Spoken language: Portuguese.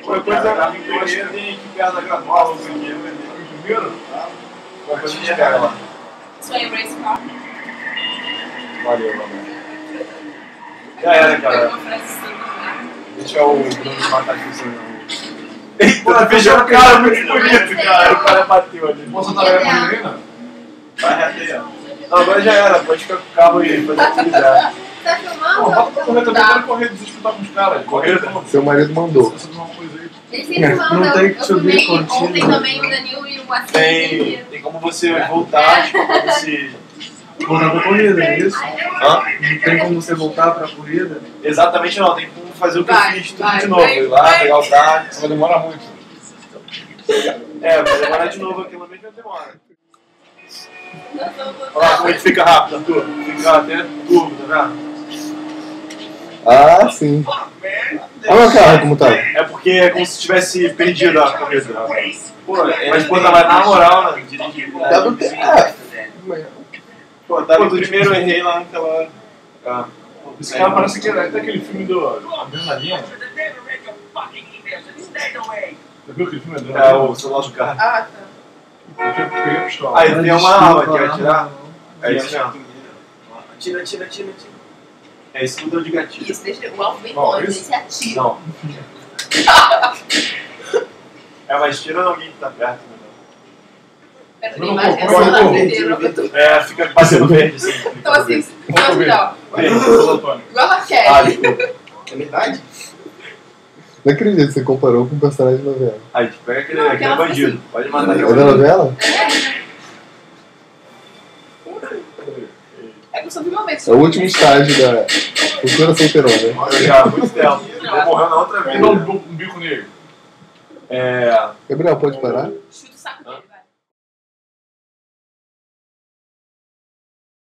Uma coisa eu acho que tem aqui perto da Gradual, primeiro? Uma coisa de pega lá. Sonho Race Car. Valeu, mano. Já era, cara. Deixa o Bruno matar aqui o sonho. Eita, tá fechando o cara muito bonito, cara. O cara bateu ali. Posso estar gravando aí, não? Vai reto aí, ó. Não, agora já era. Pode ficar com o carro aí, fazer o que quiser. Tá filmando? Bota pra correr também, quero correr, disputar com os caras. Corrida? Seu marido mandou. Essa é uma coisa aí. Ele sempre manda. Não tem que Eu subir filmei contínuo. ontem também o Danilo e o Assis. Tem como você voltar, tipo, pra você... Voltar pra corrida, é isso? Hã? Não tem como você voltar pra corrida? Exatamente não, tem como fazer o que Vai, eu fiz tudo vai, de novo. vai, Ir lá, vai. pegar o táxi. Vai demorar muito. É, vai demorar de novo aquilo, mesmo demora. Olha lá como ele fica rápido, Arthur. Fica até turbo, tá vendo? Ah, sim. Olha meu carro como tá. É porque é como se tivesse perdido a corrida. Pô, mas pô, tava na moral, né? Dirigir. Tá no tempo. Pô, tava primeiro, eu errei lá naquela hora. Ah. Esse cara parece que é até aquele filme do Adrenalina. Já viu aquele filme É Adrenalina? o celular do carro. Ah, tá. Eu peguei a pistola. Aí tem uma arma que vai atirar. É isso mesmo. Atira, atira, atira, atira. É esse botão de gatilho. Isso, deixa o alvo bem Ó, longe, isso? esse atira. Não. É, mas tira alguém que tá perto, né? Pera, Não, tem imagem corre, essa lá corre. inteira. Eu tô É, fica batendo verde assim. então assim, então, igual Antônio. a Ah, Kelly. desculpa. É verdade? Não acredito que você comparou com um personagem de novela. Aí, pega aquele, Não, aquele aquela bandido. Pode matar É aquele da bandido. novela? É que eu só vi uma vez. É o último estágio da cultura solteirona, né? Eu já, há muito tempo. Vou morrer na outra Vou vez. dar um bico nele. É. Gabriel, pode parar? Chuta o saco dele, vai.